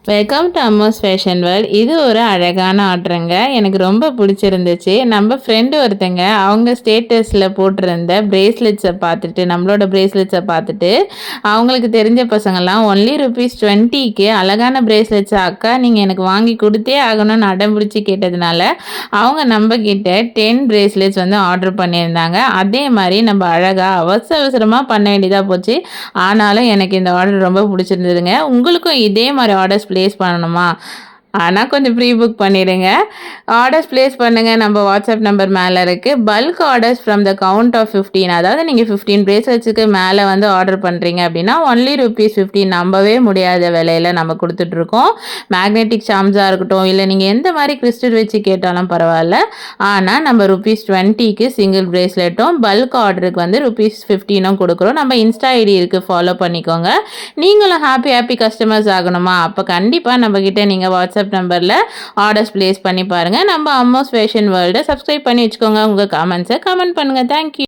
Welcome to அம்மோஸ் fashion world. இது ஒரு அழகான ஆர்டருங்க. எனக்கு ரொம்ப பிடிச்சிருந்துச்சு. நம்ம ஃப்ரெண்டு ஒருத்தங்க அவங்க ஸ்டேட்டஸில் போட்டிருந்த பிரேஸ்லெட்ஸை பார்த்துட்டு, நம்மளோட பிரேஸ்லெட்ஸை பார்த்துட்டு, அவங்களுக்கு தெரிஞ்ச பசங்கள்லாம் ஒன்லி ₹20க்கு அழகான பிரேஸ்லெட்ஸை அக்கா நீங்கள் எனக்கு வாங்கி கொடுத்தே ஆகணும்னு அடம் பிடிச்சி கேட்டதுனால அவங்க நம்ம கிட்ட 10 பிரேஸ்லெட்ஸ் வந்து ஆர்டர் பண்ணியிருந்தாங்க. அதே மாதிரி நம்ம அழகாக அவசரமாக பண்ண வேண்டியதாக போச்சு. ஆனாலும் எனக்கு இந்த ஆர்டர் ரொம்ப பிடிச்சிருந்ததுங்க. உங்களுக்கும் இதே மாதிரி ஆர்டர்ஸ் ப்ளேஸ் பண்ணணுமா? ஆனால் கொஞ்சம் ப்ரீ புக் பண்ணிடுங்க. ஆர்டர்ஸ் ப்ளேஸ் பண்ணுங்கள். நம்ம வாட்ஸ்அப் நம்பர் மேலே இருக்குது. Bulk orders from the count of 15, அதாவது நீங்கள் 15 பிரேஸ்லெட்ஸுக்கு மேலே வந்து ஆர்டர் பண்ணுறீங்க அப்படின்னா ஒன்லி ₹15 நம்பவே முடியாத விலையில் நம்ம கொடுத்துட்ருக்கோம். மேக்னெட்டிக் சார்ம்ஸாக இருக்கட்டும், இல்லை நீங்கள் எந்த மாதிரி கிறிஸ்டல் வச்சு கேட்டாலும் பரவாயில்ல. ஆனால் நம்ம ₹20க்கு சிங்கிள் பிரேஸ்லெட்டும், பல்க் ஆர்டருக்கு வந்து ₹15 கொடுக்குறோம். நம்ம இன்ஸ்டா ஐடி இருக்குது, ஃபாலோ பண்ணிக்கோங்க. நீங்களும் ஹாப்பி கஸ்டமர்ஸ் ஆகணுமா? அப்போ கண்டிப்பாக நம்மக்கிட்ட நீங்கள் வாட்ஸ்அப் நம்பரில் ஆர்டர்ஸ் ப்ளேஸ் பண்ணி பாருங்கள். நம்ம அம்மோஸ் ஃபேஷன் வேர்ல்டை சப்ஸ்கிரைப் பண்ணி வச்சுக்கோங்க. உங்கள் கமெண்ட்ஸை கமெண்ட் பண்ணுங்கள். தேங்க்யூ.